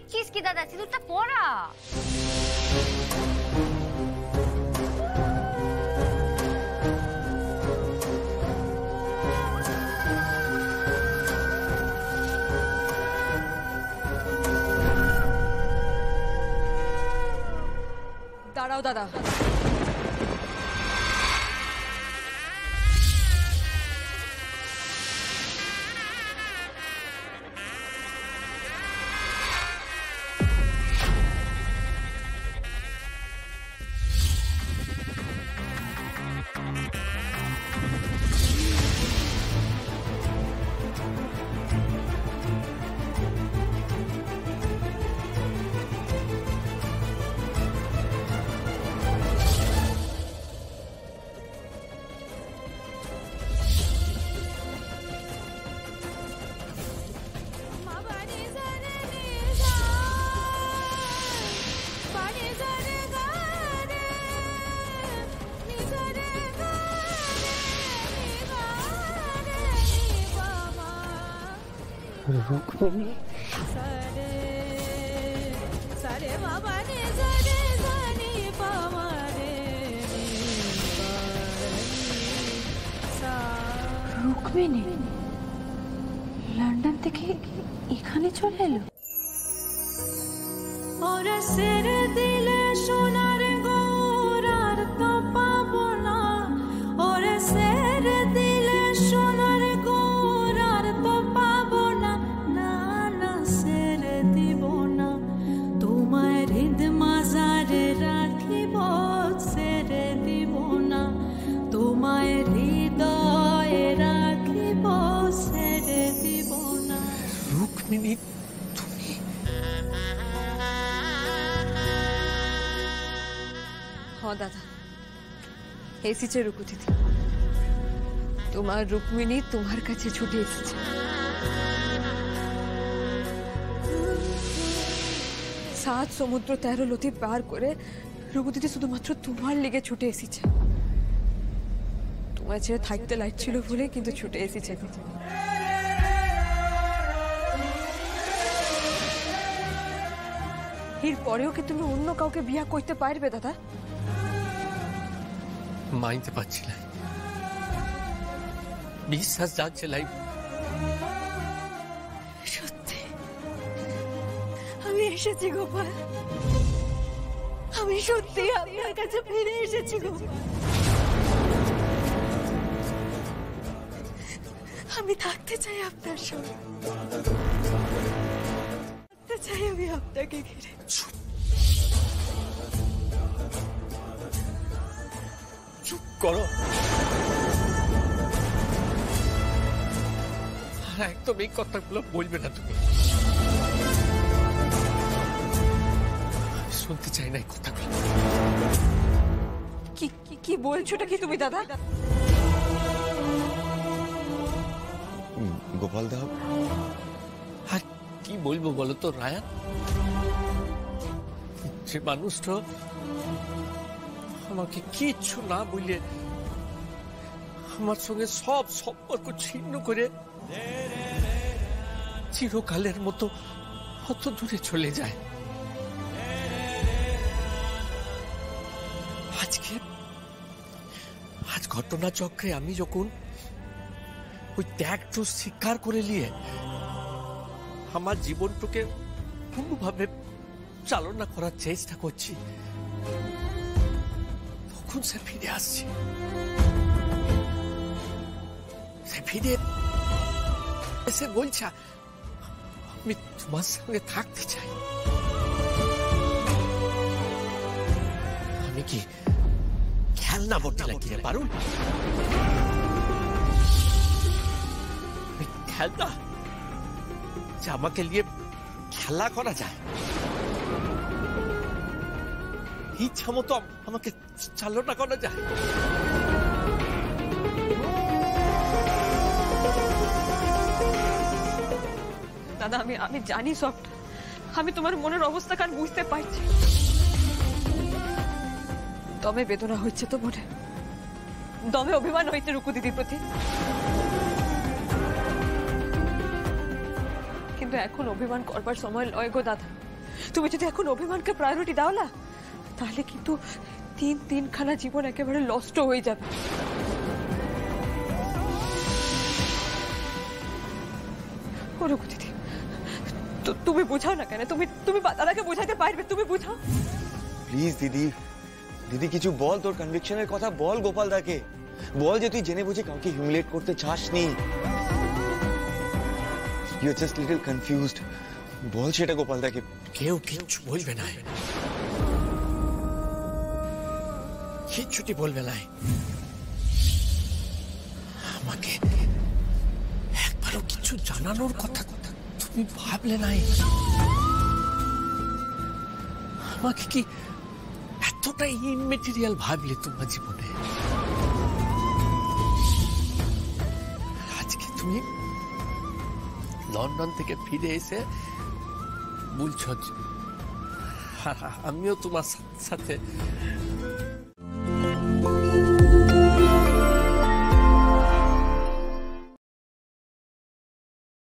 দেখছিস কি দাদা? সিঁদুরটা পরা। দাঁড়াও দাদা, রুক্মিণী রুক্মিণী লন্ডন থেকে এখানে চলে এলো। ওরে সেরে দিলে সোনার গৌরার তো পাবো না, ওরে সেরে দিলে সোনার গৌরার তো পাবো না, না না সেরে দিব না, তোমায় হৃদ মাজারে রাখিব, সেরে দিব না, তোমায় হৃদয়ে রাখিব, সেরে দিব না। রুক্মিণী হ্যাঁ দাদা, এসেছে রুকু দিদি। তোমার রুক্মিণী তোমার কাছে ছুটে এসেছে। সাত সমুদ্র 13 নদী পার করে রুকু দিদি শুধুমাত্র তোমার লেগে ছুটে এসেছে। তোমার ছেড়ে থাকতে লাগছিল বলে কিন্তু ছুটে এসেছে। এর পরেও কি তুমি অন্য কাউকে বিয়া করতে পারবে দাদা? মানতে পারছি না, বিশ্বাস যাচ্ছে লাই। সত্যি আমি এসেছি গোপাল, আমি সত্যি আপনার কাছে ফিরে এসেছি গোপাল। আমি থাকতে চাই আপনার সঙ্গে, থাকতে চাই আমি আপনাকে ঘিরে। চুপ করো, আর একদম এই কথাগুলো বলবে না তুমি। শুনতে চাই না এই কথাগুলো। কি কি বলছোটা কি তুমি দাদা? গোপাল দা, আর কি বলবো বলো তো রায়া? যে মানুষটা আমাকে কিচ্ছু না বললে আমার সঙ্গে সব সম্পর্ক ছিন্ন করে চিরকালের মতো অত দূরে চলে যায়, আজ ঘটনা চক্রে আমি যখন ওই ত্যাগটা স্বীকার করে নিয়ে আমার জীবনটাকে কোনোভাবে চালনা করার চেষ্টা করছি, তখন সে ফিরে আসছে। সে ফিরে এসে বলছে আমি তোমার সঙ্গে থাকতে চাই। আমি কি খেলনা বটে লাগিয়ে পারুন? খেলনা যে আমাকে নিয়ে খেলা করা যায়, ইচ্ছা মতো আমাকে চালনা করা যায়। দাদা আমি জানি সবটা, আমি তোমার মনের অবস্থা কারণ বুঝতে পারছি। দমে বেদনা হচ্ছে তো মনে, দমে অভিমান হইতে রুকু দিদির প্রতি, কিন্তু এখন অভিমান করবার সময় লয় গো দাদা। তুমি যদি এখন অভিমানকে প্রায়োরিটি দাও না, তাহলে কিন্তু তিনখানা জীবন একেবারে লস্ট হয়ে যাবে। রঘু দিদি, তুমি বোঝাও না কেন? তুমি দাদাকে বোঝাতে পারবে? তুমি বোঝাও প্লিজ দিদি। দিদি কিছু বল, তোর কনভিকশনের কথা বল গোপাল দাকে। বল যে তুই জেনে বুঝে কাউকে হিউমিলেট করতে চাসনি। You are just little confused. বল সেটা গোপাল দাকে। কেউ কিচ্ছু বলবে না, কিচ্ছুটি বলবে না। আমাকে একবারও কিছু জানানোর কথা তুমি ভাবলে নাই? আমাকে কি এতটা ইনমেটেরিয়াল ভাবলে তোমার জীবনে? আজকে তুমি লন্ডন থেকে ফিরে এসে বলছো, আমিও তোমার সাথে